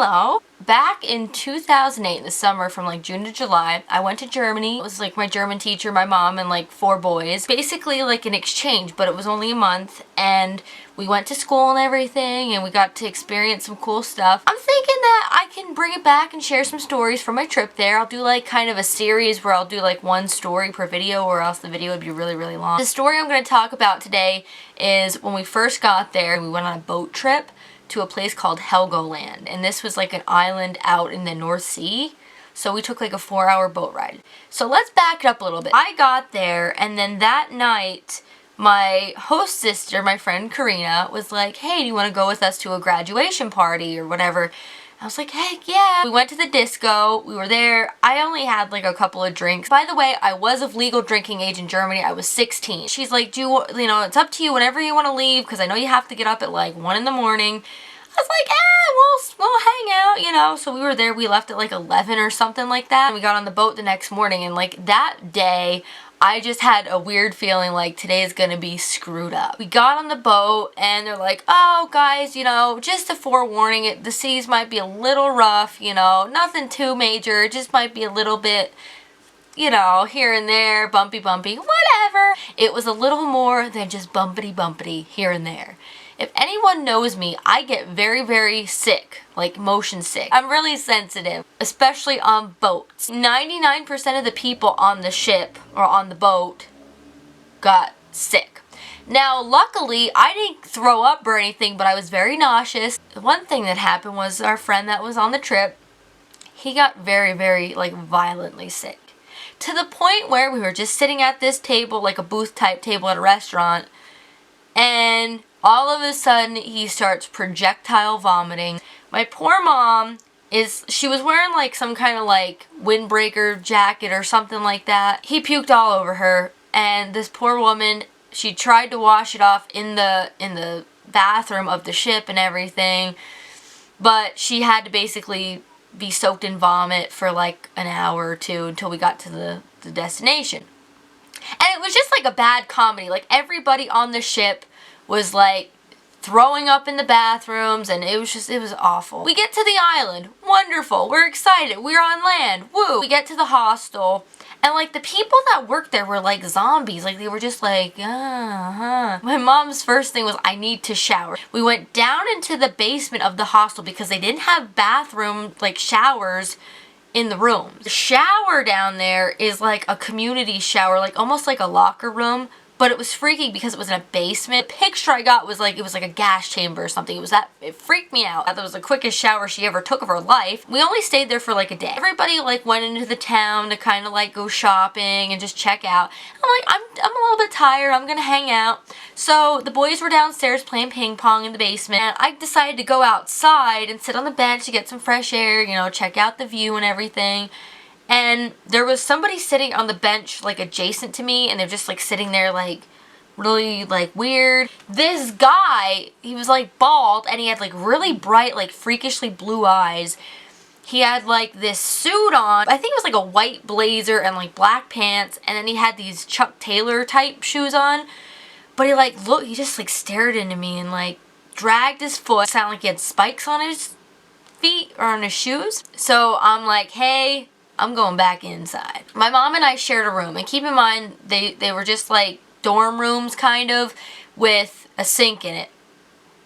Hello! Back in 2008, in the summer, from like June to July, I went to Germany. It was like my German teacher, my mom, and like 4 boys. Basically like an exchange, but it was only a month, and we went to school and everything, and we got to experience some cool stuff. I'm thinking that I can bring it back and share some stories from my trip there. I'll do like kind of a series where I'll do like one story per video, or else the video would be really, really long. The story I'm going to talk about today is when we first got there, we went on a boat trip to a place called Helgoland, and this was like an island out in the North Sea. So we took like a 4-hour boat ride. So let's back it up a little bit. I got there, and then that night my host sister, my friend Karina, was like, hey, do you want to go with us to a graduation party or whatever? I was like, heck yeah. We went to the disco. We were there. I only had like a couple of drinks. By the way, I was of legal drinking age in Germany. I was 16. She's like, it's up to you whenever you want to leave, because I know you have to get up at like 1 in the morning. I was like, we'll hang out, you know. So we were there. We left at like 11 or something like that. And we got on the boat the next morning, and like that day, I just had a weird feeling like today is gonna be screwed up. We got on the boat, and they're like, oh guys, you know, just a forewarning, the seas might be a little rough, you know, nothing too major, it just might be a little bit, you know, here and there, bumpy, whatever. It was a little more than just bumpity here and there. If anyone knows me, I get very, very sick, like motion sick. I'm really sensitive, especially on boats. 99% of the people on the ship or on the boat got sick. Now, luckily, I didn't throw up or anything, but I was very nauseous. The one thing that happened was our friend that was on the trip, he got very, very, like, violently sick. To the point where we were just sitting at this table, like a booth type table at a restaurant, and all of a sudden, he starts projectile vomiting. My poor mom she was wearing like some kind of like windbreaker jacket or something like that. He puked all over her, and this poor woman, she tried to wash it off in the bathroom of the ship and everything, but she had to basically be soaked in vomit for like an hour or two until we got to the destination. And it was just like a bad comedy. Like everybody on the ship was like throwing up in the bathrooms, and it was awful. We get to the island. Wonderful. We're excited. We're on land. Woo. We get to the hostel, and like the people that worked there were like zombies. Like they were just like, My mom's first thing was, I need to shower. We went down into the basement of the hostel because they didn't have bathroom, like showers in the rooms. The shower down there is like a community shower, like almost like a locker room. But it was freaky because it was in a basement. The picture I got was like, it was like a gas chamber or something. It freaked me out. That was the quickest shower she ever took of her life. We only stayed there for like a day. Everybody like went into the town to kind of like go shopping and just check out. I'm like, I'm a little bit tired. I'm gonna hang out. So the boys were downstairs playing ping pong in the basement, and I decided to go outside and sit on the bench to get some fresh air, you know, check out the view and everything. And there was somebody sitting on the bench like adjacent to me, and they're just like sitting there like really like weird. This guy, he was like bald, and he had like really bright, like freakishly blue eyes. He had like this suit on. I think it was like a white blazer and like black pants, and then he had these Chuck Taylor type shoes on. But he just like stared into me and like dragged his foot. It sounded like he had spikes on his feet or on his shoes. So I'm like, hey, I'm going back inside. My mom and I shared a room, and keep in mind, they were just like dorm rooms kind of with a sink in it.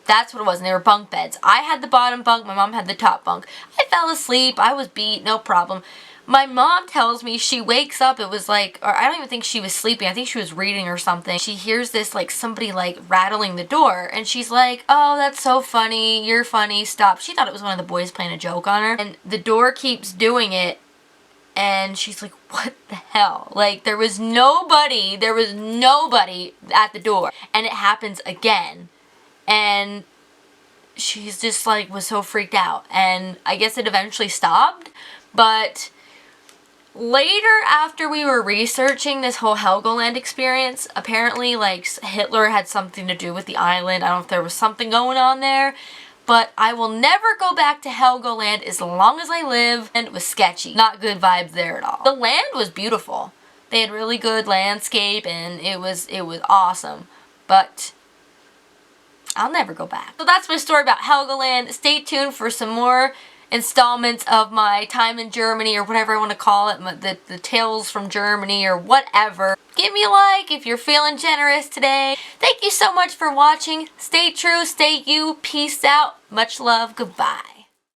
That's what it was, and they were bunk beds. I had the bottom bunk, my mom had the top bunk. I fell asleep, I was beat, no problem. My mom tells me she wakes up, it was like, or I don't even think she was sleeping, I think she was reading or something. She hears this like somebody like rattling the door, and she's like, oh, that's so funny, you're funny, stop. She thought it was one of the boys playing a joke on her, and the door keeps doing it. And she's like, what the hell? Like, there was nobody at the door. And it happens again. And she's just like, was so freaked out. And I guess it eventually stopped. But later, after we were researching this whole Helgoland experience, apparently, like, Hitler had something to do with the island. I don't know if there was something going on there. But I will never go back to Helgoland as long as I live, and it was sketchy. Not good vibes there at all. The land was beautiful. They had really good landscape, and it was awesome. But I'll never go back. So that's my story about Helgoland. Stay tuned for some more installments of my time in Germany, or whatever I want to call it, the tales from Germany or whatever. Give me a like if you're feeling generous today. Thank you so much for watching. Stay true, stay you, peace out, much love, goodbye.